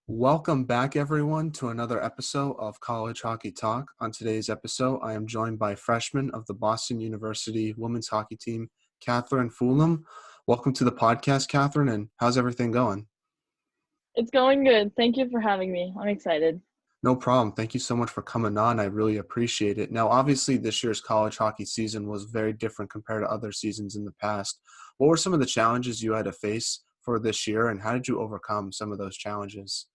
Welcome back, everyone, to another episode of College Hockey Talk. On today's episode, I am joined by freshman of the Boston University women's hockey team, Catherine Foulem. Welcome to the podcast, Catherine, and how's everything going? It's going good. Thank you for having me. I'm excited. No problem. Thank you so much for coming on. I really appreciate it. Now, obviously, this year's college hockey season was very different compared to other seasons in the past. What were some of the challenges you had to face for this year, and how did you overcome some of those challenges?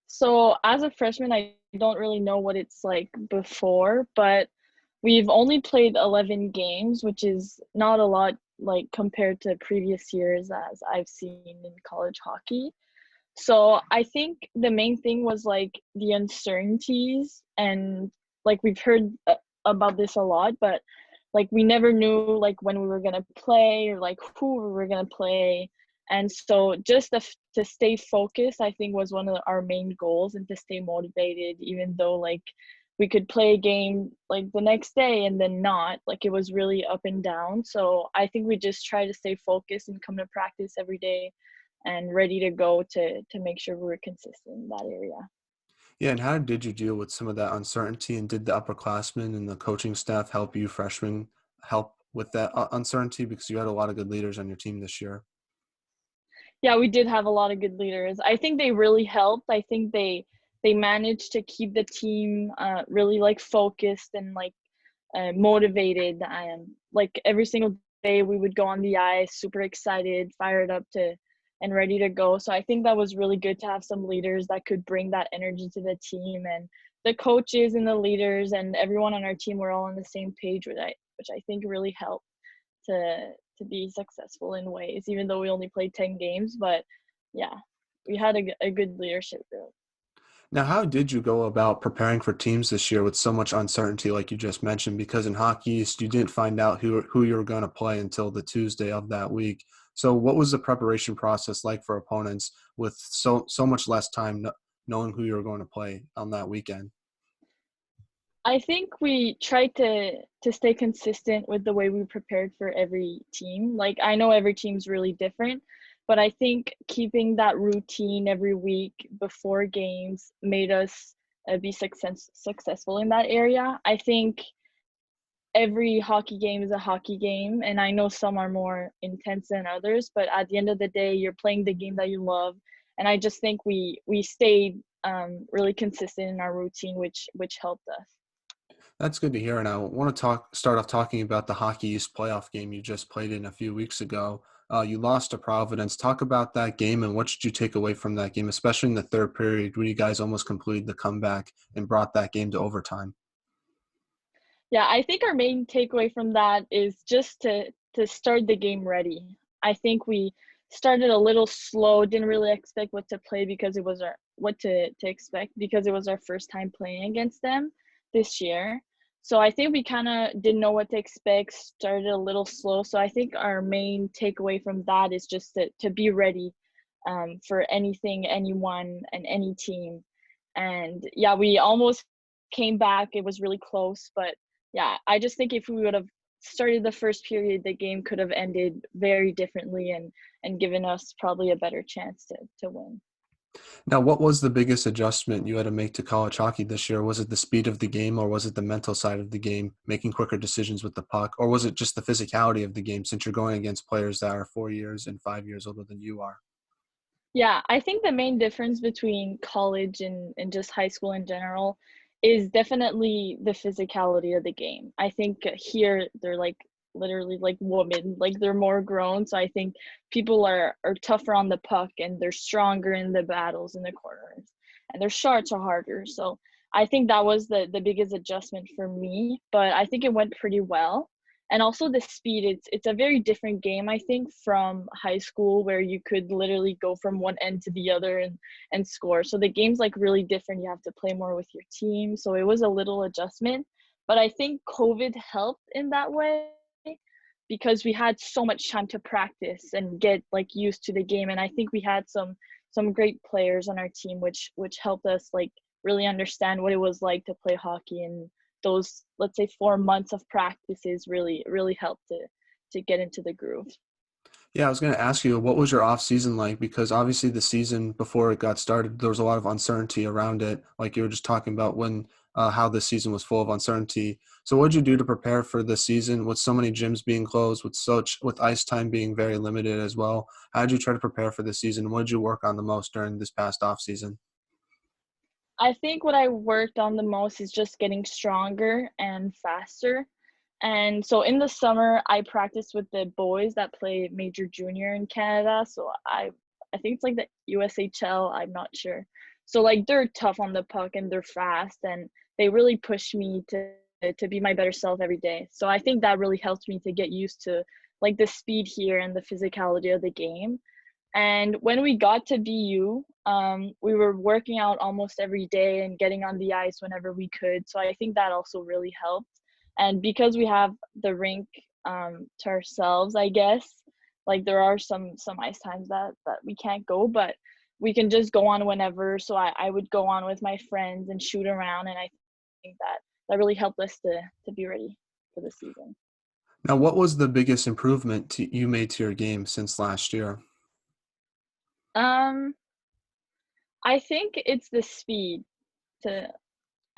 So, as a freshman, I don't really know what it's like before, but we've only played 11 games, which is not a lot like compared to previous years as I've seen in college hockey. So, I think the main thing was like the uncertainties and like we've heard about this a lot, but like we never knew like when we were going to play or like who we were going to play. And so just to stay focused, I think was one of our main goals, and to stay motivated even though like we could play a game like the next day and then not, like it was really up and down. So I think we just try to stay focused and come to practice every day and ready to go to make sure we were consistent in that area. Yeah, and how did you deal with some of that uncertainty? And did the upperclassmen and the coaching staff help you freshmen help with that uncertainty because you had a lot of good leaders on your team this year? Yeah, we did have a lot of good leaders. I think they really helped. I think they managed to keep the team really like focused and like motivated. Like every single day we would go on the ice, super excited, fired up to and ready to go. So I think that was really good to have some leaders that could bring that energy to the team, and the coaches and the leaders and everyone on our team were all on the same page with it, which I think really helped to be successful in ways, even though we only played 10 games. But yeah, we had a good leadership group. Now, how did you go about preparing for teams this year with so much uncertainty, like you just mentioned? Because in Hockey East, you didn't find out who you were going to play until the Tuesday of that week. So, what was the preparation process like for opponents with so much less time knowing who you were going to play on that weekend? I think we tried to stay consistent with the way we prepared for every team. Like I know every team's really different, but I think keeping that routine every week before games made us be successful in that area. I think every hockey game is a hockey game, and I know some are more intense than others, but at the end of the day you're playing the game that you love. And I just think we stayed really consistent in our routine, which helped us. That's good to hear. And I want to start off talking about the Hockey East playoff game you just played in a few weeks ago. You lost to Providence. Talk about that game and what did you take away from that game, especially in the third period where you guys almost completed the comeback and brought that game to overtime. Yeah, I think our main takeaway from that is just to start the game ready. I think we started a little slow, didn't really expect what to play because it was our what to expect because it was our first time playing against them this year. So I think we kind of didn't know what to expect, started a little slow. So I think our main takeaway from that is just to be ready for anything, anyone, and any team. And yeah, we almost came back. It was really close, but yeah, I just think if we would have started the first period, the game could have ended very differently and given us probably a better chance to win. Now, what was the biggest adjustment you had to make to college hockey this year? Was it the speed of the game or was it the mental side of the game, making quicker decisions with the puck? Or was it just the physicality of the game since you're going against players that are 4 years and 5 years older than you are? Yeah, I think the main difference between college and just high school in general is definitely the physicality of the game. I think here they're like literally like women, like they're more grown. So I think people are tougher on the puck and they're stronger in the battles in the corners, and their shots are harder. So I think that was the biggest adjustment for me, but I think it went pretty well. And also the speed, it's a very different game, I think, from high school where you could literally go from one end to the other and score. So the game's like really different. You have to play more with your team. So it was a little adjustment. But I think COVID helped in that way because we had so much time to practice and get like used to the game. And I think we had some great players on our team which helped us like really understand what it was like to play hockey. And those, let's say, 4 months of practices really helped to get into the groove. Yeah, I was going to ask you, what was your off season like? Because obviously the season before it got started, there was a lot of uncertainty around it. Like you were just talking about when how the season was full of uncertainty. So what did you do to prepare for the season with so many gyms being closed, with ice time being very limited as well? How did you try to prepare for the season? What did you work on the most during this past off season? I think what I worked on the most is just getting stronger and faster. And so in the summer, I practiced with the boys that play Major Junior in Canada. So I think it's like the USHL, I'm not sure. So like they're tough on the puck and they're fast and they really push me to be my better self every day. So I think that really helped me to get used to like the speed here and the physicality of the game. And when we got to BU, we were working out almost every day and getting on the ice whenever we could. So I think that also really helped. And because we have the rink to ourselves, I guess, like there are some ice times that we can't go, but we can just go on whenever. So I would go on with my friends and shoot around, and I think that really helped us to be ready for the season. Now, what was the biggest improvement you made to your game since last year? Um, I think it's the speed to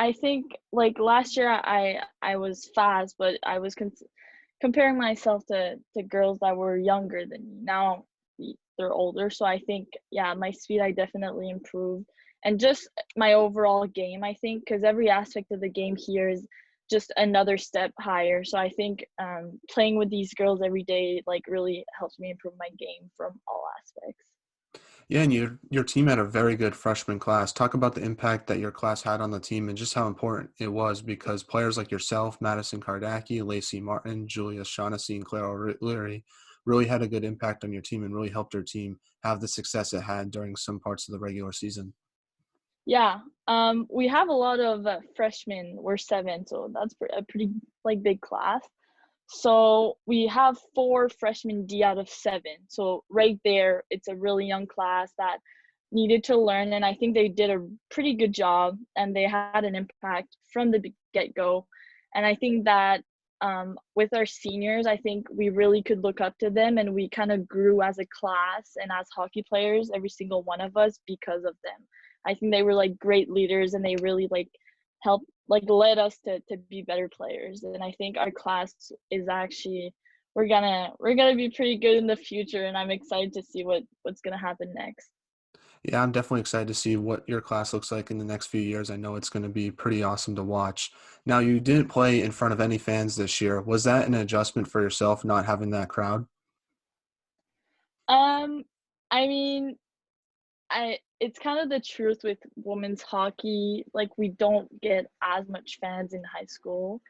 I think like last year I was fast, but I was comparing myself to girls that were younger than me. Now they're older, so I think yeah, my speed I definitely improved, and just my overall game. I think because every aspect of the game here is just another step higher. So I think playing with these girls every day like really helps me improve my game from all aspects. Yeah, and your team had a very good freshman class. Talk about the impact that your class had on the team and just how important it was because players like yourself, Madison Kardaki, Lacey Martin, Julia Shaughnessy, and Clara Leary really had a good impact on your team and really helped your team have the success it had during some parts of the regular season. Yeah, we have a lot of freshmen. We're seven, so that's a pretty like big class. So we have four freshmen D out of seven. So right there, it's a really young class that needed to learn, and I think they did a pretty good job, and they had an impact from the get go. And I think that with our seniors, I think we really could look up to them, and we kind of grew as a class and as hockey players, every single one of us, because of them. I think they were like great leaders, and they really like helped like led us to be better players. And I think our class is actually we're gonna be pretty good in the future, and I'm excited to see what's gonna happen next. Yeah, I'm definitely excited to see what your class looks like in the next few years. I know it's going to be pretty awesome to watch. Now, you didn't play in front of any fans this year. Was that an adjustment for yourself, not having that crowd? Um, I mean, I it's kind of the truth with women's hockey. Like we don't get as much fans in high school.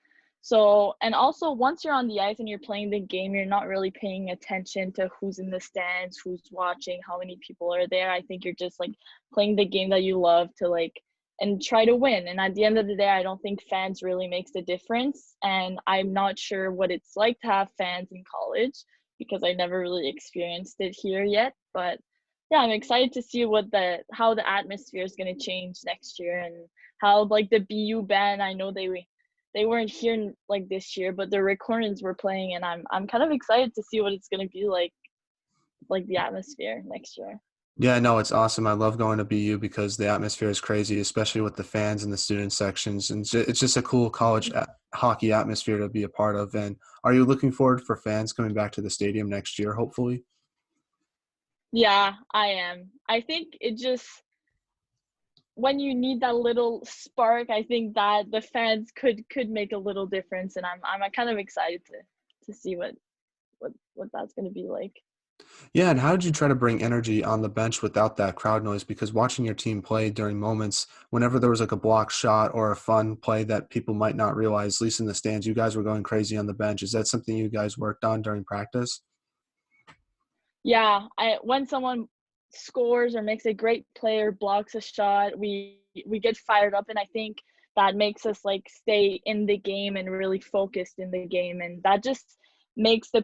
So, and also once you're on the ice and you're playing the game, you're not really paying attention to who's in the stands, who's watching, how many people are there. I think you're just like playing the game that you love to like and try to win. And at the end of the day, I don't think fans really makes a difference. And I'm not sure what it's like to have fans in college because I never really experienced it here yet. But yeah, I'm excited to see what the how the atmosphere is going to change next year and how like the BU band. I know they weren't here like this year, but the recordings were playing, and I'm kind of excited to see what it's going to be like the atmosphere next year. Yeah, no, it's awesome. I love going to BU because the atmosphere is crazy, especially with the fans and the student sections. And it's just a cool hockey atmosphere to be a part of. And are you looking forward for fans coming back to the stadium next year, hopefully? Yeah, I am. I think it just when you need that little spark, I think that the fans could make a little difference, and I'm kind of excited to see what that's going to be like. Yeah, and how did you try to bring energy on the bench without that crowd noise? Because watching your team play during moments, whenever there was like a block shot or a fun play that people might not realize, at least in the stands, you guys were going crazy on the bench. Is that something you guys worked on during practice? Yeah, I when someone scores or makes a great play or blocks a shot, we get fired up, and I think that makes us like stay in the game and really focused in the game, and that just makes the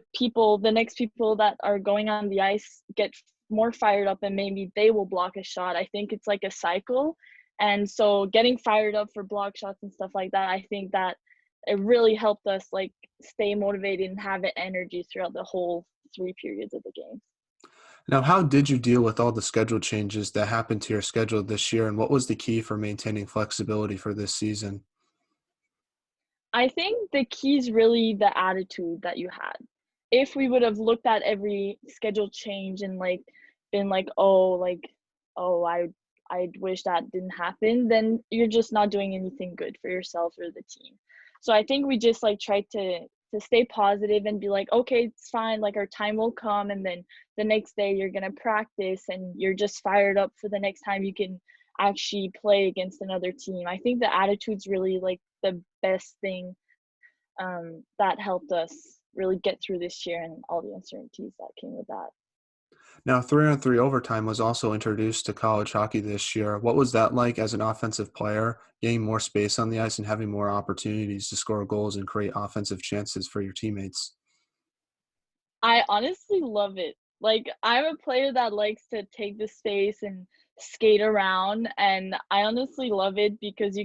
next people that are going on the ice get more fired up, and maybe they will block a shot. I think it's like a cycle, and so getting fired up for block shots and stuff like that, I think that it really helped us like stay motivated and have the energy throughout the whole three periods of the game. Now, how did you deal with all the schedule changes that happened to your schedule this year, and what was the key for maintaining flexibility for this season? I think the key is really the attitude that you had. If we would have looked at every schedule change and like been like, oh, I'd wish that didn't happen, then you're just not doing anything good for yourself or the team. So I think we just like tried to stay positive and be like, okay, it's fine, like our time will come, and then the next day you're gonna practice and you're just fired up for the next time you can actually play against another team. I think the attitude's really like the best thing that helped us really get through this year and all the uncertainties that came with that. Now, 3-on-3 overtime was also introduced to college hockey this year. What was that like as an offensive player, getting more space on the ice and having more opportunities to score goals and create offensive chances for your teammates? I honestly love it. Like, I'm a player that likes to take the space and skate around, and I honestly love it because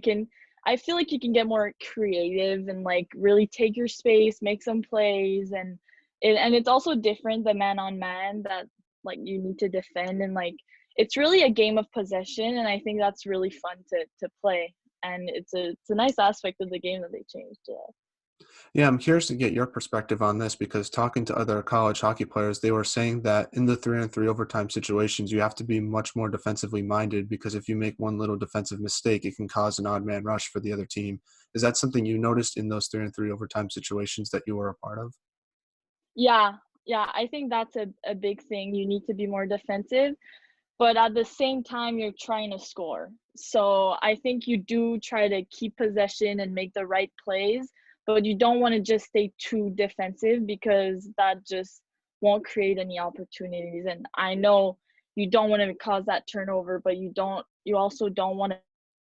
I feel like you can get more creative and like really take your space, make some plays, and it's also different the man on man that like you need to defend, and like it's really a game of possession, and I think that's really fun to play. And it's a nice aspect of the game that they changed. Yeah. Yeah, I'm curious to get your perspective on this because talking to other college hockey players, they were saying that in the 3-on-3 overtime situations, you have to be much more defensively minded because if you make one little defensive mistake, it can cause an odd man rush for the other team. Is that something you noticed in those 3-on-3 overtime situations that you were a part of? Yeah, yeah, I think that's a big thing. You need to be more defensive, but at the same time, you're trying to score. So I think you do try to keep possession and make the right plays, but you don't want to just stay too defensive because that just won't create any opportunities. And I know you don't want to cause that turnover, but you also don't want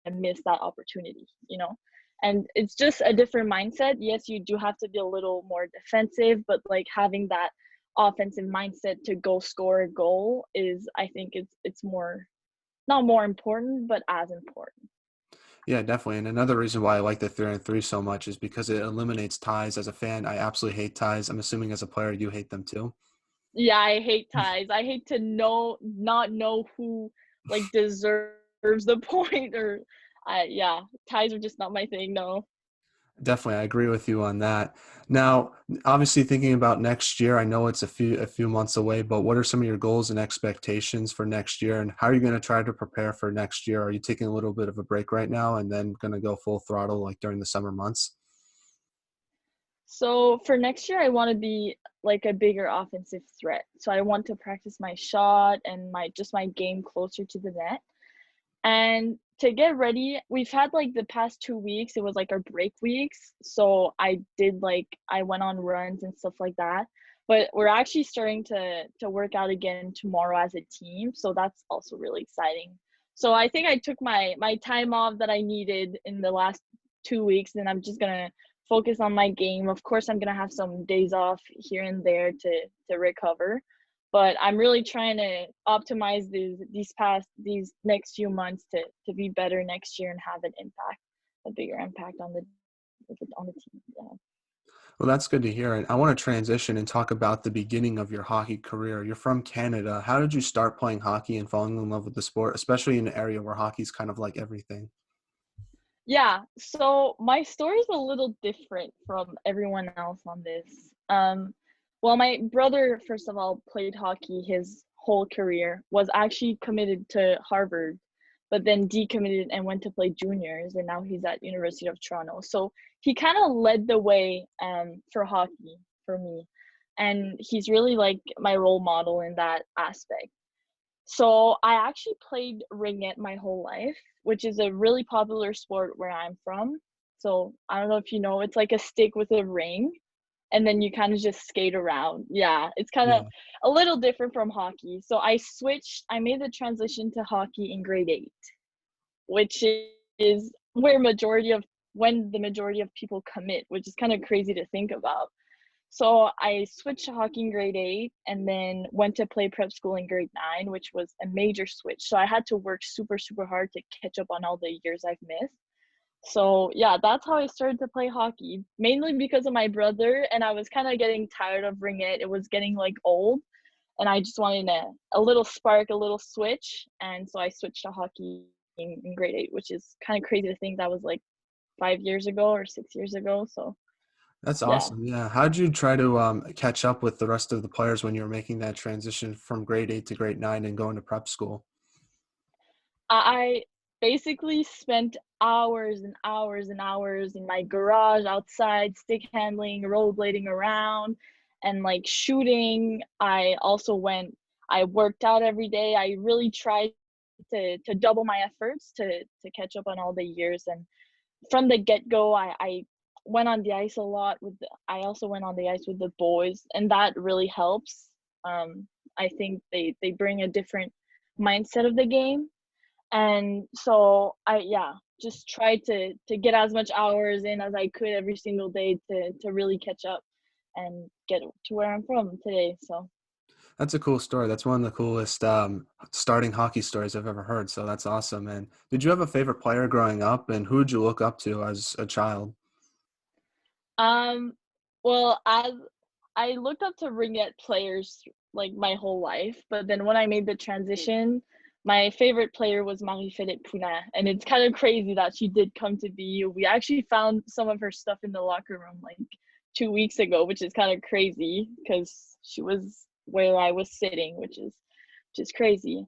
to miss that opportunity, you know? And it's just a different mindset. Yes, you do have to be a little more defensive, but like having that offensive mindset to go score a goal is, I think it's more, not more important, but as important. Yeah, definitely. And another reason why I like the 3-on-3 so much is because it eliminates ties. As a fan, I absolutely hate ties. I'm assuming as a player, you hate them too. Yeah, I hate ties. I hate to not know who like deserves the point, or I yeah, ties are just not my thing, no. Definitely, I agree with you on that. Now, obviously thinking about next year, I know it's a few months away, but what are some of your goals and expectations for next year, and how are you going to try to prepare for next year? Are you taking a little bit of a break right now and then going to go full throttle like during the summer months? So for next year, I want to be like a bigger offensive threat. So I want to practice my shot and my game closer to the net. And to get ready, we've had like the past 2 weeks, it was like our break weeks. So I went on runs and stuff like that. But we're actually starting to work out again tomorrow as a team. So that's also really exciting. So I think I took my time off that I needed in the last 2 weeks, and I'm just gonna focus on my game. Of course, I'm gonna have some days off here and there to recover, but I'm really trying to optimize these next few months to be better next year and have a bigger impact on the team. Yeah. Well, that's good to hear. And I want to transition and talk about the beginning of your hockey career. You're from Canada. How did you start playing hockey and falling in love with the sport, especially in an area where hockey's kind of like everything? Yeah, so my story is a little different from everyone else on this. Well, my brother, first of all, played hockey his whole career, was actually committed to Harvard, but then decommitted and went to play juniors, and now he's at University of Toronto. So he kind of led the way for hockey for me, and he's really like my role model in that aspect. So I actually played ringette my whole life, which is a really popular sport where I'm from. So I don't know if you know, it's like a stick with a ring, and then you kind of just skate around. Yeah, it's kind of Yeah. a little different from hockey. So I made the transition to hockey in grade 8, which is when the majority of people commit, which is kind of crazy to think about. So I switched to hockey in grade 8 and then went to play prep school in grade 9, which was a major switch. So I had to work super, super hard to catch up on all the years I've missed. So yeah, that's how I started to play hockey, mainly because of my brother, and I was kind of getting tired of ringette. It was getting like old, and I just wanted a little spark, a little switch, and so I switched to hockey in grade 8, which is kind of crazy to think that was like 5 years ago or 6 years ago. So That's yeah, awesome. Yeah. How'd you try to catch up with the rest of the players when you were making that transition from grade 8 to grade 9 and going to prep school? I basically spent hours and hours and hours in my garage outside, stick handling, rollerblading around, and like shooting. I worked out every day. I really tried to double my efforts to catch up on all the years. And from the get go, I went on the ice a lot I also went on the ice with the boys, and that really helps. I think they bring a different mindset of the game, and so just tried to get as much hours in as I could every single day to really catch up and get to where I'm from today. So That's a cool story. That's one of the coolest starting hockey stories I've ever heard. So that's awesome. And did you have a favorite player growing up, and who did you look up to as a child? um well, as I looked up to ringette players like my whole life, but then when I made the transition, my favorite player was Marie-Philippe Poulin, and it's kind of crazy that she did come to BU. We actually found some of her stuff in the locker room like 2 weeks ago, which is kind of crazy because she was where I was sitting, which is crazy.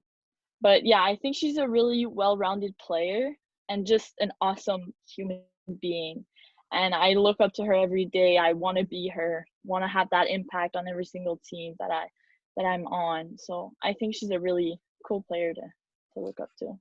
But yeah, I think she's a really well-rounded player and just an awesome human being. And I look up to her every day. I want to be her, want to have that impact on every single team that I'm on. So I think she's a really cool player to look up to.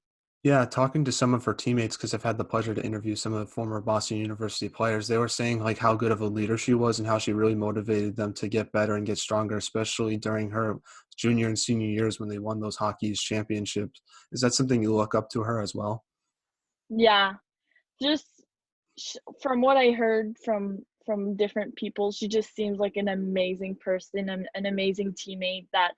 Yeah, talking to some of her teammates, because I've had the pleasure to interview some of the former Boston University players, they were saying like how good of a leader she was and how she really motivated them to get better and get stronger, especially during her junior and senior years when they won those hockey's championships. Is that something you look up to her as well? Yeah, just from what I heard from different people, she just seems like an amazing person, an amazing teammate that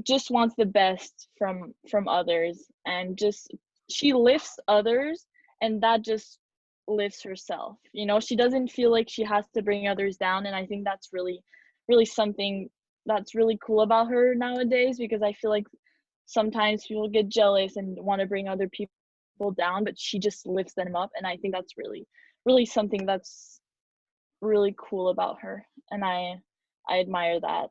just wants the best from others, and just she lifts others, and that just lifts herself. She doesn't feel like she has to bring others down, and I think that's really something that's really cool about her nowadays, because I feel like sometimes people get jealous and want to bring other people down, but she just lifts them up, and I think that's really something that's really cool about her, and I admire that.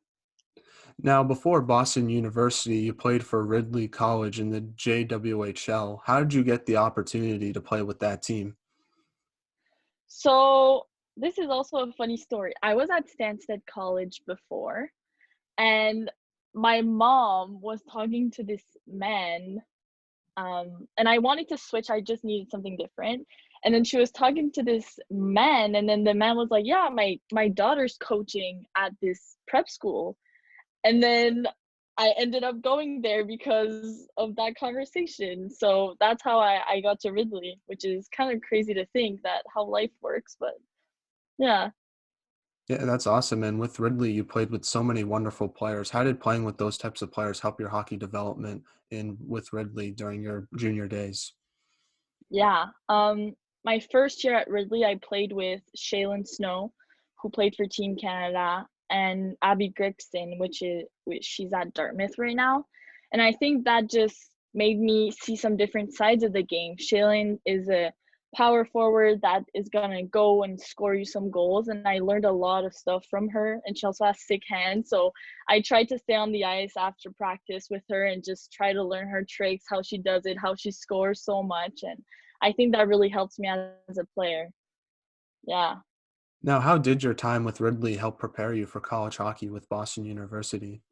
Now, before Boston University, you played for Ridley College in the JWHL. How did you get the opportunity to play with that team? So this is also a funny story. I was at Stansted College before, and my mom was talking to this man, and I wanted to switch. I just needed something different. And then she was talking to this man, and then the man was like, "Yeah, my daughter's coaching at this prep school." And then I ended up going there because of that conversation. So that's how I got to Ridley, which is kind of crazy to think that how life works, but yeah. Yeah, that's awesome. And with Ridley, you played with so many wonderful players. How did playing with those types of players help your hockey development in with Ridley during your junior days? Yeah. My first year at Ridley, I played with Shaylin Snow, who played for Team Canada, and Abby Gregson, which she's at Dartmouth right now. And I think that just made me see some different sides of the game. Shaylin is a power forward that is gonna go and score you some goals, and I learned a lot of stuff from her. And she also has sick hands, so I tried to stay on the ice after practice with her and just try to learn her tricks, how she does it, how she scores so much, and I think that really helps me as a player. Yeah. Now, how did your time with Ridley help prepare you for college hockey with Boston University?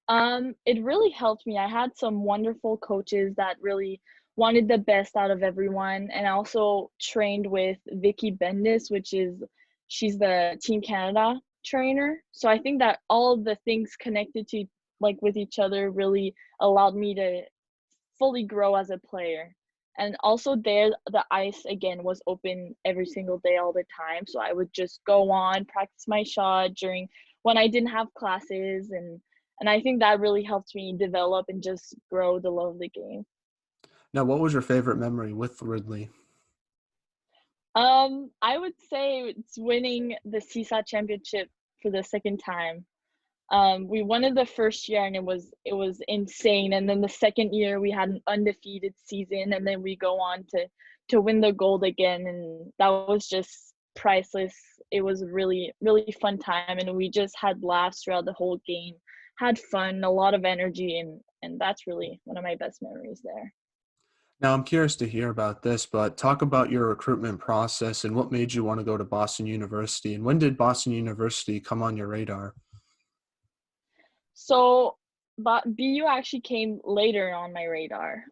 It really helped me. I had some wonderful coaches that really wanted the best out of everyone, and I also trained with Vicky Bendis, she's the Team Canada trainer. So I think that all of the things connected to like with each other really allowed me to fully grow as a player. And also there, the ice again was open every single day, all the time. So I would just go on, practice my shot during when I didn't have classes, and I think that really helped me develop and just grow the love of the game. Now, what was your favorite memory with Ridley? I would say it's winning the CSAT championship for the second time. We won it the first year and it was insane. And then the second year we had an undefeated season, and then we go on to win the gold again, and that was just priceless. It was really really fun time, and we just had laughs throughout the whole game, had fun, a lot of energy, and that's really one of my best memories there. Now, I'm curious to hear about this, but talk about your recruitment process and what made you want to go to Boston University, and when did Boston University come on your radar? So, but BU actually came later on my radar.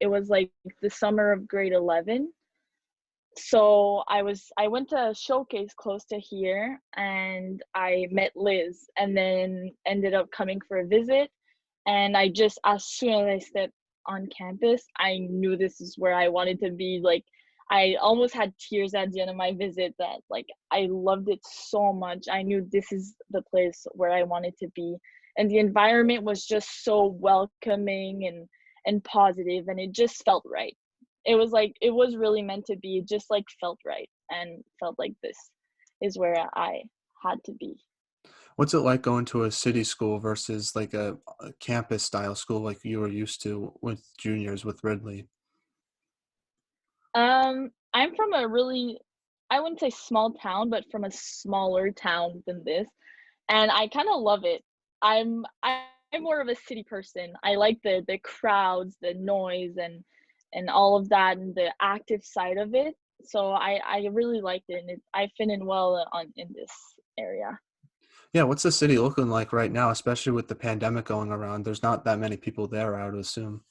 It was like the summer of grade 11. So I went to a showcase close to here, and I met Liz, and then ended up coming for a visit. And I just, as soon as I stepped on campus, I knew this is where I wanted to be. Like, I almost had tears at the end of my visit, that like I loved it so much. I knew this is the place where I wanted to be. And the environment was just so welcoming and positive, and it just felt right. It was like it was really meant to be. It just like felt right, and felt like this is where I had to be. What's it like going to a city school versus like a campus style school like you were used to with juniors with Ridley? I'm from a really, I wouldn't say small town, but from a smaller town than this, and I kind of love it. I'm more of a city person. I like the crowds, the noise, and all of that, and the active side of it. So I really liked it, and I fit in well on in this area. Yeah, what's the city looking like right now, especially with the pandemic going around? There's not that many people there, I would assume.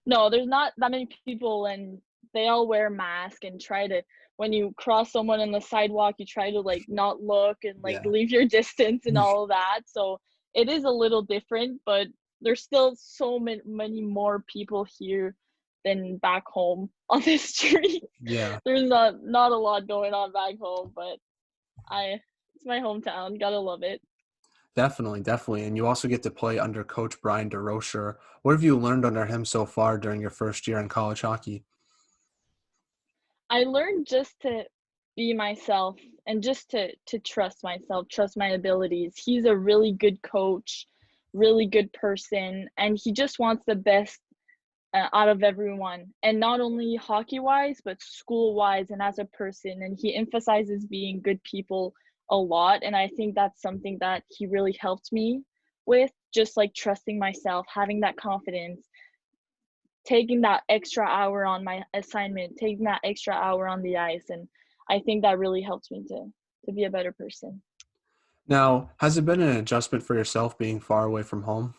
No, there's not that many people, and they all wear masks and try to, when you cross someone on the sidewalk, you try to like not look and like Yeah. leave your distance and all of that. So it is a little different, but there's still so many more people here than back home on the street. Yeah. There's not a lot going on back home, but I it's my hometown. Gotta love it. Definitely, definitely. And you also get to play under Coach Brian DeRocher. What have you learned under him so far during your first year in college hockey? I learned just to be myself, and just to trust myself, trust my abilities. He's a really good coach, really good person, and he just wants the best out of everyone. And not only hockey wise, but school wise and as a person. And he emphasizes being good people a lot. And I think that's something that he really helped me with, just like trusting myself, having that confidence, taking that extra hour on my assignment, taking that extra hour on the ice, and I think that really helps me to be a better person. Now, has it been an adjustment for yourself being far away from home?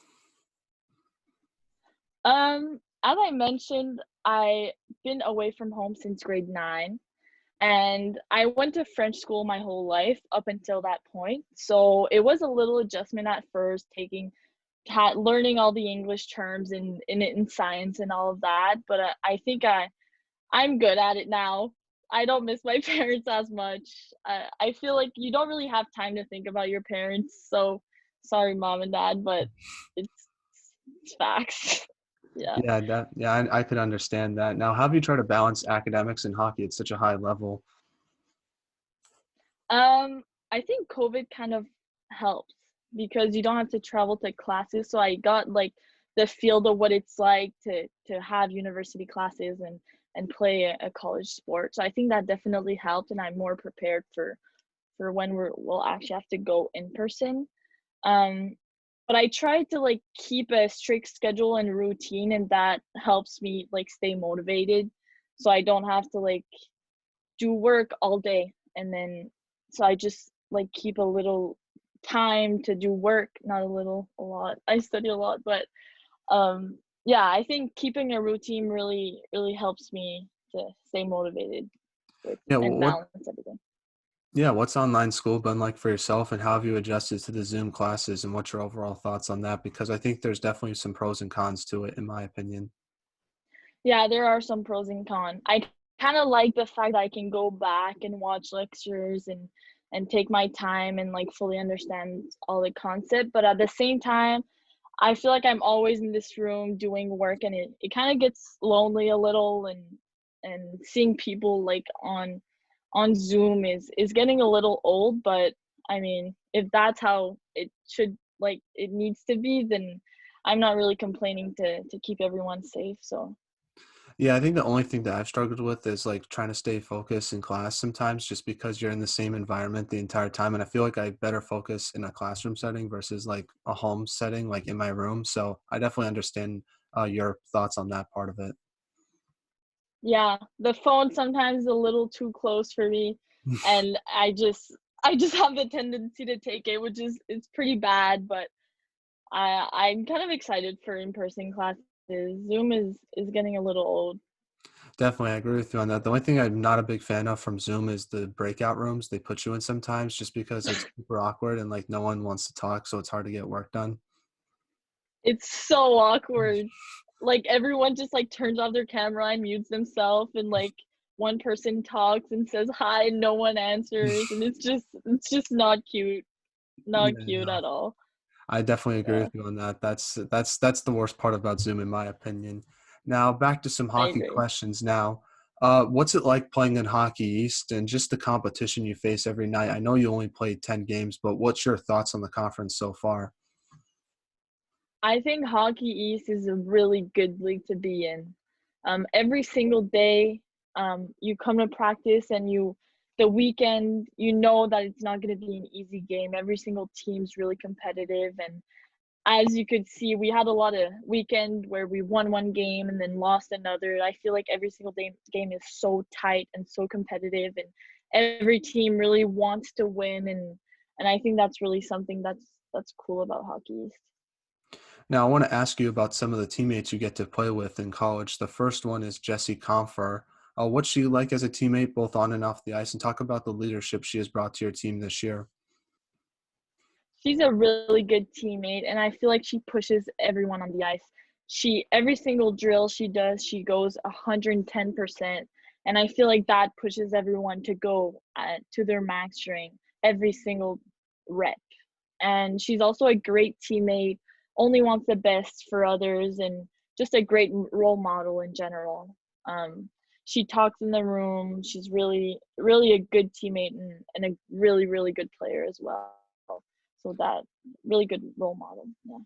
As I mentioned, I've been away from home since grade 9, and I went to French school my whole life up until that point. So it was a little adjustment at first, learning all the English terms in science and all of that. But I think I'm good at it now. I don't miss my parents as much. I feel like you don't really have time to think about your parents. So sorry, mom and dad, but it's it's facts. Yeah. Yeah, I could understand that. Now, how have you tried to balance academics and hockey at such a high level? I think COVID kind of helps because you don't have to travel to classes. So I got like the feel of what it's like to have university classes and play a college sport. So I think that definitely helped, and I'm more prepared for when we'll actually have to go in person. Um, but I try to like keep a strict schedule and routine, and that helps me like stay motivated. So I don't have to like do work all day, and then so I just like keep a little time to do work, not a little, a lot. I study a lot, but yeah, I think keeping a routine really really helps me to stay motivated with Yeah, and balance everything. what's online school been like for yourself, and how have you adjusted to the Zoom classes, and what's your overall thoughts on that? Because I think there's definitely some pros and cons to it, in my opinion. Yeah, there are some pros and cons. I kind of like the fact that I can go back and watch lectures and take my time and like fully understand all the concept, but at the same time, I feel like I'm always in this room doing work, and it kind of gets lonely a little, and seeing people like on Zoom is getting a little old, but I mean, if that's how it should like it needs to be, then I'm not really complaining to keep everyone safe. So Yeah, I think the only thing that I've struggled with is like trying to stay focused in class sometimes just because you're in the same environment the entire time. And I feel like I better focus in a classroom setting versus like a home setting, like in my room. So I definitely understand your thoughts on that part of it. yeah, the phone sometimes is a little too close for me, and I just have the tendency to take it, which is it's pretty bad, but I'm kind of excited for in-person classes. Zoom is getting a little old. Definitely, I agree with you on that. The only thing I'm not a big fan of from Zoom is the breakout rooms they put you in sometimes just because it's super awkward and like no one wants to talk. So it's hard to get work done. It's so awkward. Like, everyone just, like, turns off their camera and mutes themselves, and, like, one person talks and says hi and no one answers, and it's just not cute. Not Yeah, cute no. at all. I definitely agree Yeah, with you on that. That's the worst part about Zoom, in my opinion. Now back to some I hockey agree. questions. Now, what's it like playing in Hockey East and just the competition you face every night? I know you only played 10 games, but what's your thoughts on the conference so far? I think Hockey East is a really good league to be in. Every single day, you come to practice, and the weekend, you know that it's not gonna be an easy game. Every single team's really competitive, and as you could see, we had a lot of weekend where we won one game and then lost another. I feel like every single game is so tight and so competitive, and every team really wants to win, and I think that's really something that's cool about hockey. Now, I want to ask you about some of the teammates you get to play with in college. The first one is Jessie Compher. What's she like as a teammate, both on and off the ice, and talk about the leadership she has brought to your team this year. She's a really good teammate, and I feel like she pushes everyone on the ice. Every single drill she does, she goes 110%, and I feel like that pushes everyone to go to their max during every single rep. And she's also a great teammate, only wants the best for others, and just a great role model in general. Um, she talks in the room. She's really, really a good teammate, and a really, really good player as well. So that really good role model. Yeah.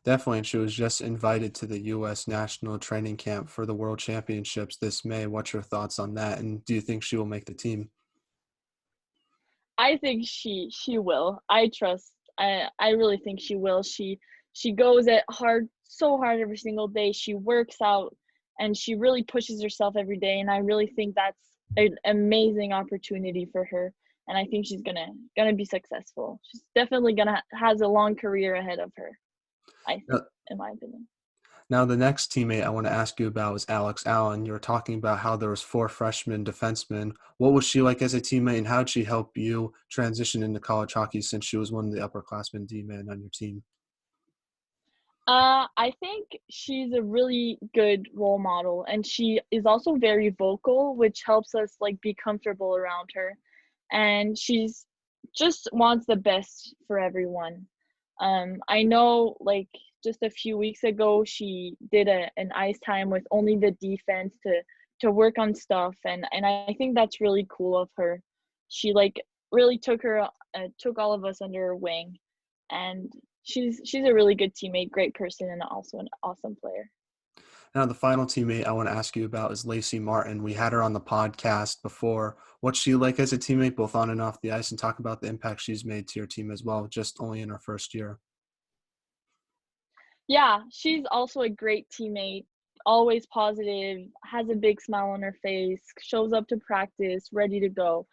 Definitely, and she was just invited to the U.S. national training camp for the World Championships this May. What's your thoughts on that, and do you think she will make the team? I think she will. I trust. I really think she will. She goes at hard so hard every single day. She works out, and she really pushes herself every day, and I really think that's an amazing opportunity for her, and I think she's gonna be successful. She's definitely gonna has a long career ahead of her, I Uh, think, in my opinion. Now, the next teammate I want to ask you about is Alex Allen. You were talking about how there was 4 freshman defensemen. What was she like as a teammate, and how did she help you transition into college hockey since she was one of the upperclassmen D-men on your team? I think she's a really good role model, and she is also very vocal, which helps us like be comfortable around her. And she's just wants the best for everyone. I know like just a few weeks ago she did an ice time with only the defense to work on stuff, and I think that's really cool of her. She like really took all of us under her wing, and she's a really good teammate, great person, and also an awesome player. Now, the final teammate I want to ask you about is Lacey Martin. We had her on the podcast before. What's she like as a teammate, both on and off the ice, and talk about the impact she's made to your team as well, just only in her first year. Yeah, she's also a great teammate, always positive, has a big smile on her face, shows up to practice, ready to go.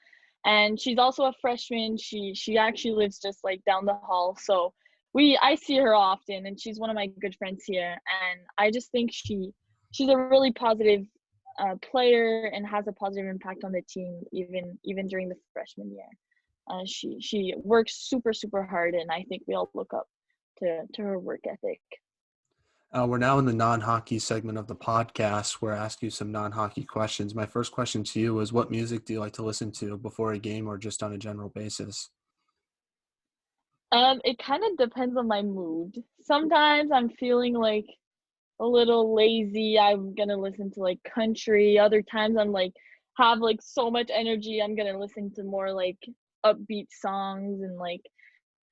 And she's also a freshman. She actually lives just like down the hall. So I see her often, and she's one of my good friends here. And I just think she's a really positive player, and has a positive impact on the team even during the freshman year. She works super hard, and I think we all look up to her work ethic. We're now in the non-hockey segment of the podcast where I ask you some non-hockey questions. My first question to you is, what music do you like to listen to before a game or just on a general basis? It kind of depends on my mood. Sometimes I'm feeling like a little lazy. I'm gonna listen to like country. Other times I'm like have like so much energy. I'm gonna listen to more like upbeat songs and like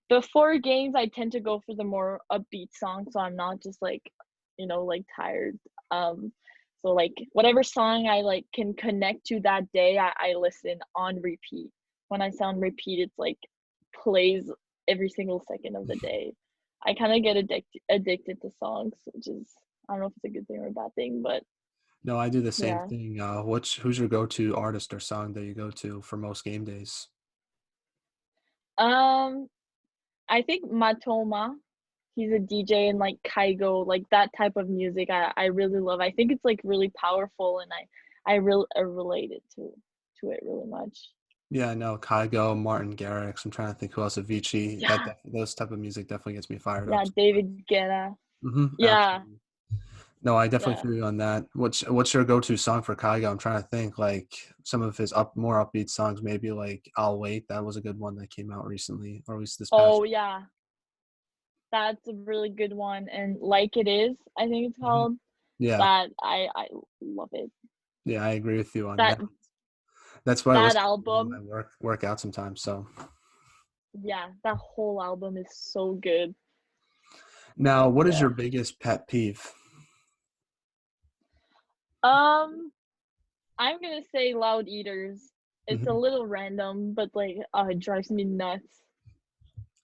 before games I tend to go for the more upbeat songs so I'm not just like, like tired. Um so like whatever song I like can connect to that day, I listen on repeat. When I say on repeat, it's like plays every single second of the day. I kind of get addicted to songs, which is I don't know if it's a good thing or a bad thing, but No, I do the same yeah. thing. Who's your go-to artist or song that you go to for most game days? Um, I think Matoma, he's a DJ and like Kaigo, like that type of music I really love. I think it's like really powerful and I really related to it really much. Yeah, no, Kygo, Martin Garrix. I'm trying to think who else. Avicii. Yeah. Those type of music definitely gets me fired up. Yeah, David Guetta. Yeah. Absolutely. No, I definitely Yeah. feel you on that. What's your go-to song for Kygo? I'm trying to think like some of his more upbeat songs, maybe like "I'll Wait." That was a good one that came out recently, or at least this past. Oh yeah. That's a really good one. And Like It Is, I think it's Mhm. called. Yeah, That I love it. yeah, I agree with you on That that. That's why I that listen to on my album, workout sometimes. So yeah, that whole album is so good. now, what is Yeah. your biggest pet peeve? Um, I'm gonna say loud eaters. It's a Mhm. little random, but like, it drives me nuts.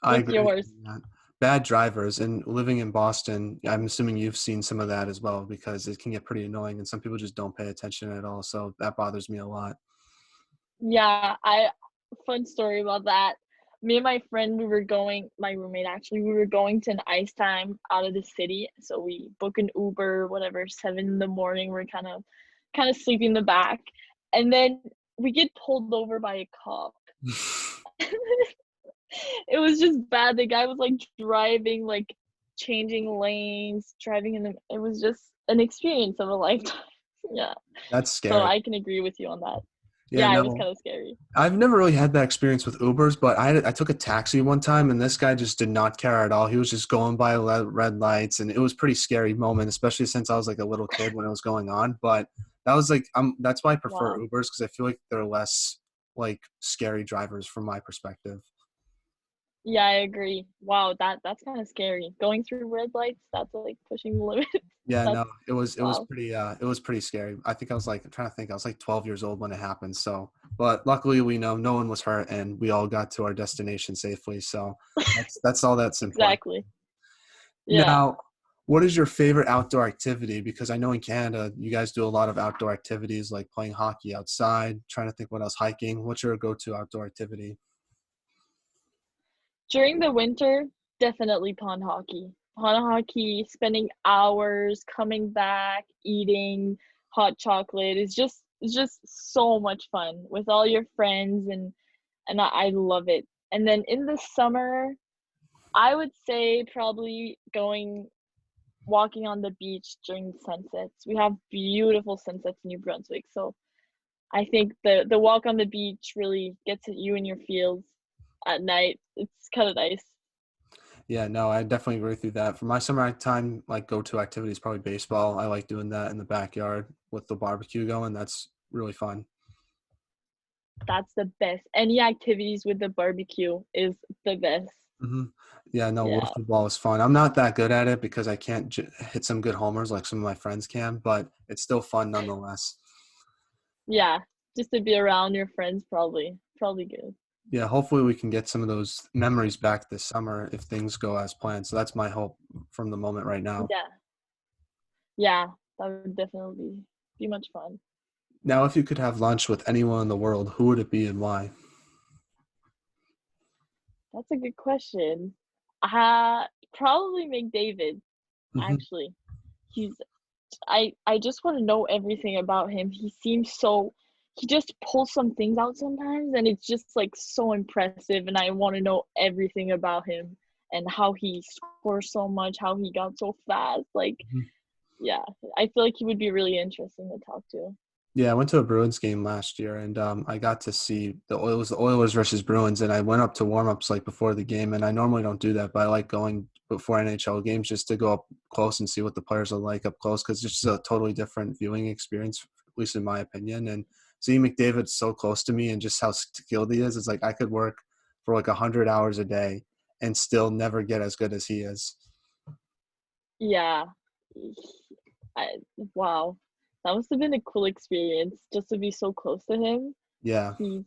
I What's agree with yours? you on that. Bad drivers and living in Boston, I'm assuming you've seen some of that as well because it can get pretty annoying and some people just don't pay attention at all. So that bothers me a lot. Yeah, fun story about that. Me and my friend, my roommate actually, we were going to an ice time out of the city. So we book an Uber, whatever, 7 in the morning. We're kind of sleeping in the back. And then we get pulled over by a cop. It was just bad. The guy was like driving, like changing lanes, driving it was just an experience of a lifetime. Yeah. That's So scary. I can agree with you on that. Yeah, Yeah, it was no, kind of scary. I've never really had that experience with Ubers, but I took a taxi one time and this guy just did not care at all. He was just going by red lights and it was a pretty scary moment, especially since I was like a little kid when it was going on. But that was like that's why I prefer Wow. Ubers because I feel like they're less like scary drivers from my perspective. Yeah, I agree. Wow, that's kind of scary. Going through red lights, that's like pushing the limits. Yeah, That's no, wow. it was pretty scary. I think I was like I'm trying to think I was like 12 years old when it happened. So, but luckily we know no one was hurt and we all got to our destination safely. So that's all that's important. Exactly. Yeah. Now, what is your favorite outdoor activity? Because I know in Canada you guys do a lot of outdoor activities like playing hockey outside. Trying to think what else, hiking. What's your go-to outdoor activity? During the winter, definitely pond hockey. Pond hockey, spending hours coming back, eating hot chocolate is just it's just so much fun with all your friends and I love it. And then in the summer, I would say probably going walking on the beach during sunsets. We have beautiful sunsets in New Brunswick, so I think the walk on the beach really gets at you in your feels at night. It's kind of nice. Yeah, no, I definitely agree with you that for my summertime, like go-to activity is probably baseball. I like doing that in the backyard with the barbecue going. That's really fun. That's the best. Any activities with the barbecue is the best. hmm Yeah, no, Yeah. wiffle ball is fun. I'm not that good at it because I can't hit some good homers like some of my friends can, but it's still fun nonetheless. Yeah. Just to be around your friends probably good. Yeah, hopefully we can get some of those memories back this summer if things go as planned. So that's my hope from the moment right now. Yeah. Yeah. That would definitely be much fun. Now, if you could have lunch with anyone in the world, who would it be and why? That's a good question. Probably McDavid, hmm actually. He's I just want to know everything about him. He just pulls some things out sometimes and it's just like so impressive and I want to know everything about him and how he scores so much, how he got so fast. Like, yeah, I feel like he would be really interesting to talk to. Yeah, I went to a Bruins game last year, and I got to see the Oilers versus Bruins, and I went up to warm-ups like before the game, and I normally don't do that, but I like going before NHL games just to go up close and see what the players are like up close because it's just a totally different viewing experience, at least in my opinion. And seeing McDavid so close to me and just how skilled he is, it's like I could work for like 100 hours a day and still never get as good as he is. Yeah. I, wow. That must have been a cool experience just to be so close to him. Yeah. He's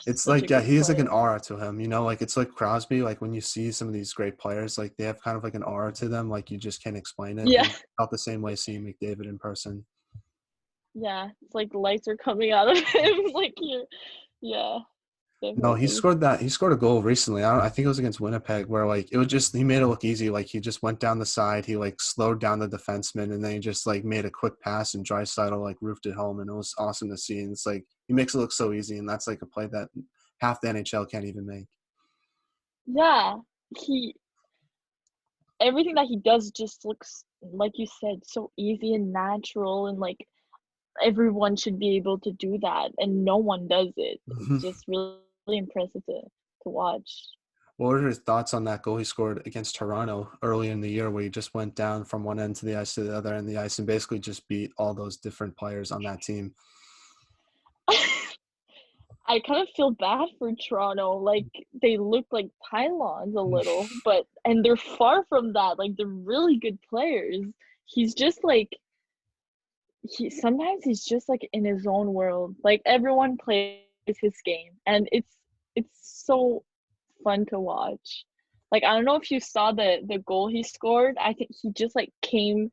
It's such a like, yeah, good he has like an player. aura to him, like it's like Crosby, like when you see some of these great players, like they have kind of like an aura to them, like you just can't explain it. Yeah. And felt the same way seeing McDavid in person. Yeah. It's like lights are coming out of him. Like you're yeah, No, definitely. he scored a goal recently. I think it was against Winnipeg where like it was just he made it look easy. Like he just went down the side, he like slowed down the defenseman and then he just like made a quick pass and Draisaitl like roofed it home and it was awesome to see. And it's like he makes it look so easy and that's like a play that half the NHL can't even make. Yeah. He everything that he does just looks like you said so easy and natural, and like everyone should be able to do that and no one does it. It's just really impressive to watch. What were your thoughts on that goal he scored against Toronto early in the year where he just went down from one end to the ice to the other end of the ice and basically just beat all those different players on that team? I kind of feel bad for Toronto. Like they look like pylons a little, but and they're far from that. Like they're really good players. He's just like he sometimes he's just like in his own world. Like everyone plays his game and it's so fun to watch. Like I don't know if you saw the goal he scored. I think he just like came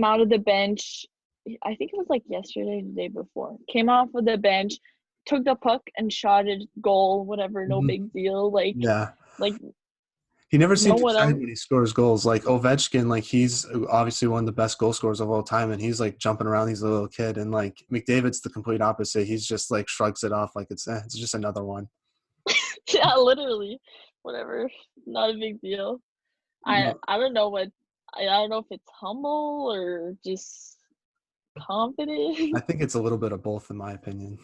out of the bench. I think it was like yesterday, the day before. Came off of the bench, took the puck and shot it goal, whatever, no Mhm. big deal. Yeah. Like He never no seems one excited else. when he scores goals. Like Ovechkin, like he's obviously one of the best goal scorers of all time, and he's like jumping around. He's a little kid, and like McDavid's the complete opposite. He's just like shrugs it off like it's just another one. Yeah, literally. Whatever. Not a big deal. I No, I don't know what I don't know if it's humble or just I confident. think it's a little bit of both, in my opinion.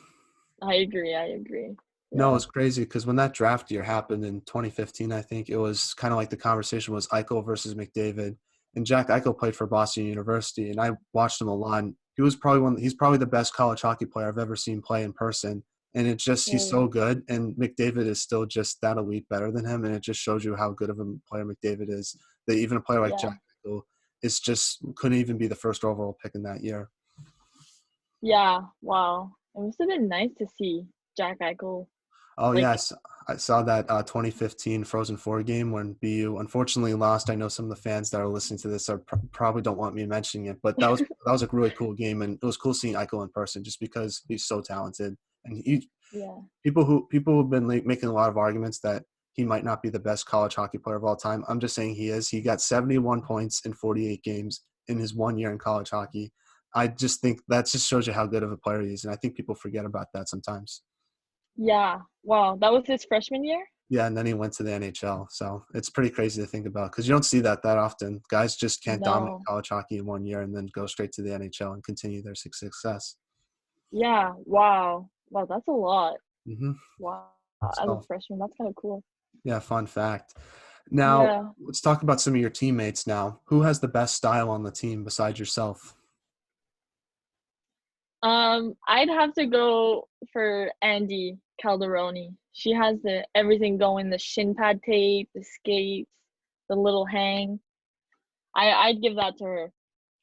I agree. I agree. No, Yeah. it's crazy because when that draft year happened in 2015, I think it was kind of like the conversation was Eichel versus McDavid, and Jack Eichel played for Boston University, and I watched him a lot. And he's probably the best college hockey player I've ever seen play in person, and it's just he's so Really. good, and McDavid is still just that elite better than him, and it just shows you how good of a player McDavid is. That even a player like Yeah. Jack Eichel is just couldn't even be the first overall pick in that year. Yeah. Wow. It must have been nice to see Jack Eichel. Oh Like, yes, I saw that 2015 Frozen Four game when BU unfortunately lost. I know some of the fans that are listening to this probably don't want me mentioning it, but that was a really cool game, and it was cool seeing Eichel in person just because he's so talented. And yeah. people who've been like, making a lot of arguments that he might not be the best college hockey player of all time. I'm just saying he is. He got 71 points in 48 games in his 1 year in college hockey. I just think that just shows you how good of a player he is, and I think people forget about that sometimes. Yeah. Wow. That was his freshman year? Yeah, and then he went to the NHL. So it's pretty crazy to think about because you don't see that often. Guys just can't dominate No. college hockey in 1 year and then go straight to the NHL and continue their success. Yeah. Wow. Wow, that's a lot. hmm Wow. As a So, freshman, that's kind of cool. yeah, fun fact. Now, Yeah. let's talk about some of your teammates now. Who has the best style on the team besides yourself? I'd have to go for Andy Calderoni. She has the everything going, the shin pad tape, the skates, the little hang. I'd give that to her.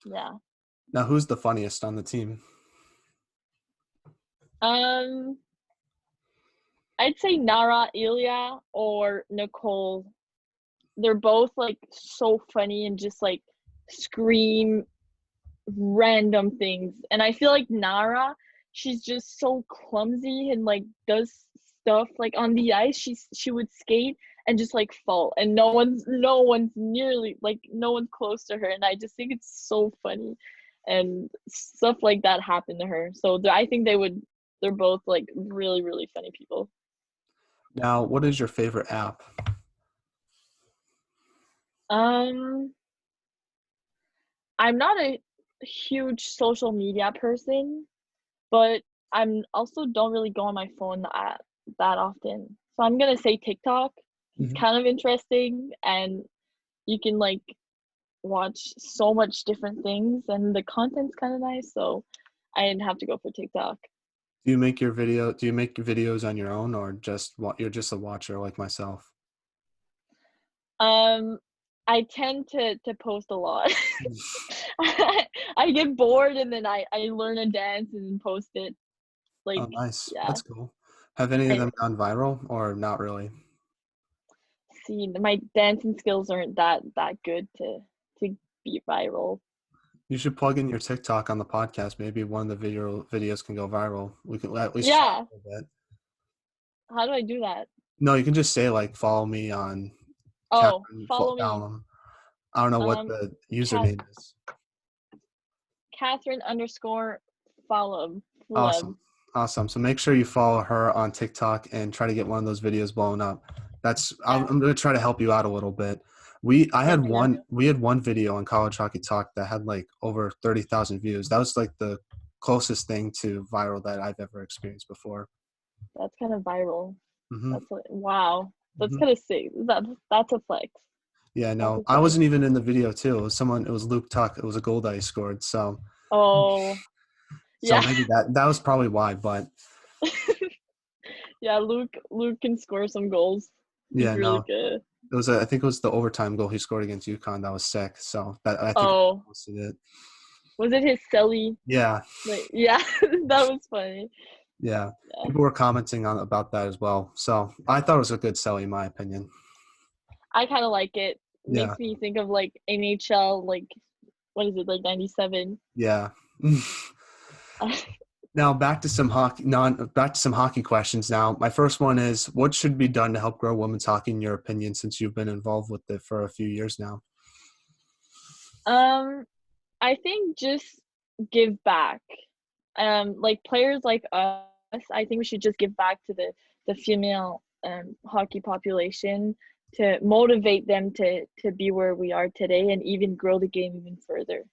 Yeah. Now, who's the funniest on the team? Um, I'd say Nara Ilya or Nicole. They're both like so funny and just like scream random things. And I feel like Nara, she's just so clumsy and like does stuff like on the ice. She would skate and just like fall, and no one's nearly like no one's close to her. And I just think it's so funny, and stuff like that happened to her. So I think they're both like really really funny people. Now, what is your favorite app? Um, I'm not a a huge social media person, but I'm also don't really go on my phone that often. So I'm gonna say TikTok. It's Mhm. kind of interesting, and you can like watch so much different things, and the content's kind of nice. So I'd have to go for TikTok. Do you make videos on your own, or just what you're just a watcher like myself? Um, I tend to post a lot. I get bored and then I learn a dance and then post it. Like, Oh, nice. yeah. That's cool. Have any of I them gone viral or not really? see my dancing skills aren't that good to be viral. You should plug in your TikTok on the podcast. Maybe one of the videos can go viral. We can at least try Yeah. a little bit. How do I do that? No, you can just say like, follow me on Oh, Catherine follow me. Foulem. I don't know what Um, the Cat username is. Catherine underscore follow Awesome. Foulem. Awesome. So make sure you follow her on TikTok and try to get one of those videos blown up. Yeah. I'm going to try to help you out a little bit. Okay. Yeah. We had one video on College Hockey Talk that had like over 30,000 views. That was like the closest thing to viral that I've ever experienced before. That's kind of viral. Hmm. That's like, wow. That's Hmm. kind of sick. That's a flex. Yeah, That's no, a I flex. wasn't even in the video too. It was Luke Tuck. It was a goal that he scored. Oh, So yeah. maybe that was probably why, but Yeah, Luke can score some goals. He's yeah, really no, good. I think it was the overtime goal he scored against UConn that was sick. So that I think I Oh, posted it. was it his celly? Yeah, Like, yeah, that was funny. yeah. Yeah. People were commenting on about that as well. So I thought it was a good sell, in my opinion. I kind of like it. Yeah, Makes me think of like NHL, like what is it, like 97? yeah. Now back to some hockey questions now. My first one is, what should be done to help grow women's hockey in your opinion, since you've been involved with it for a few years now? um, I think just give back. Like players like us, I think we should just give back to the female hockey population to motivate them to be where we are today and even grow the game even further.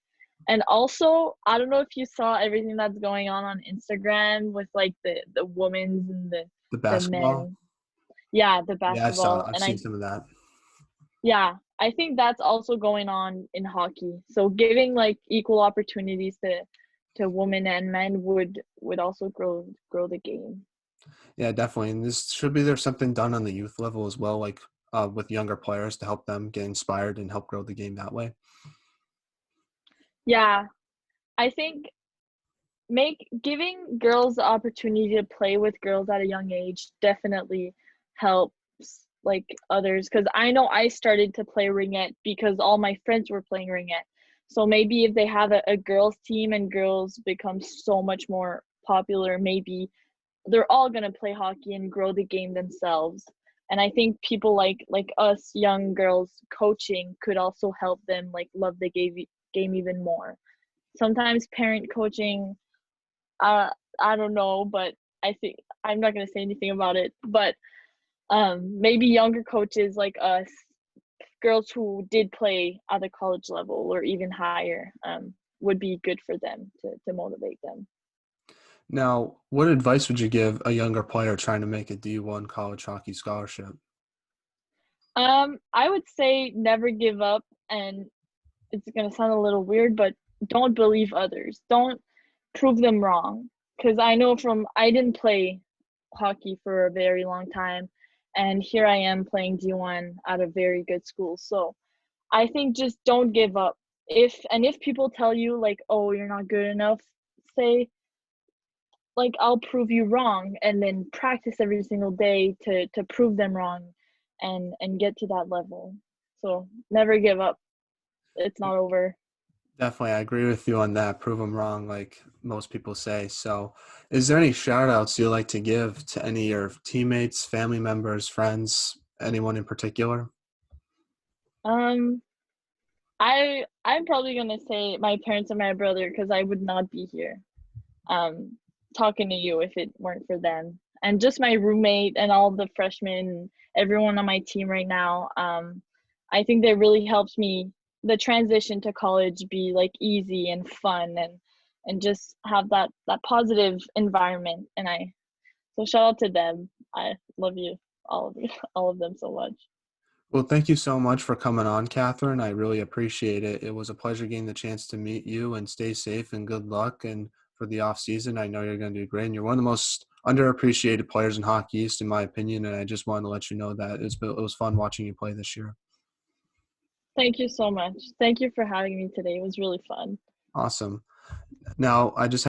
And also, I don't know if you saw everything that's going on Instagram with like the women's and The the basketball? men. Yeah, the Yeah, I saw basketball. I've And seen some of that. yeah, I think that's also going on in hockey. So giving like equal opportunities to women and men would also grow the game. Yeah, definitely. And there's something done on the youth level as well, like with younger players to help them get inspired and help grow the game that way. Yeah, I think make giving girls the opportunity to play with girls at a young age definitely helps like others because I know I started to play ringette because all my friends were playing ringette. So maybe if they have a girls team and girls become so much more popular, maybe they're all going to play hockey and grow the game themselves. And I think people like us young girls coaching could also help them like love the game even more. Sometimes parent coaching, uh I don't know, but I think I'm not going to say anything about it, but maybe younger coaches like us, girls who did play at the college level or even higher, would be good for them to motivate them. Now, what advice would you give a younger player trying to make a D1 college hockey scholarship? I would say never give up, and it's gonna sound a little weird, but don't believe others. Don't prove them wrong. Because I know I didn't play hockey for a very long time, and here I am playing D1 at a very good school. So I think just don't give up. If people tell you like, oh, you're not good enough, say like I'll prove you wrong, and then practice every single day to prove them wrong, and get to that level. So never give up. It's not over. Definitely, I agree with you on that. Prove them wrong, like most people say. So, is there any shout outs you like to give to any of your teammates, family members, friends, anyone in particular? Um, I'm probably gonna say my parents and my brother because I would not be here um talking to you if it weren't for them. And just my roommate and all the freshmen, everyone on my team right now. I think they really helped me the transition to college be like easy and fun, and just have that positive environment. And I so shout out to them. I love you, all of them so much. Well, thank you so much for coming on, Catherine. I really appreciate it. It was a pleasure getting the chance to meet you, and stay safe and good luck. And for the off season, I know you're going to do great. And you're one of the most underappreciated players in Hockey East, in my opinion. And I just wanted to let you know that it was fun watching you play this year. Thank you so much. Thank you for having me today. It was really fun. Awesome. Now, I just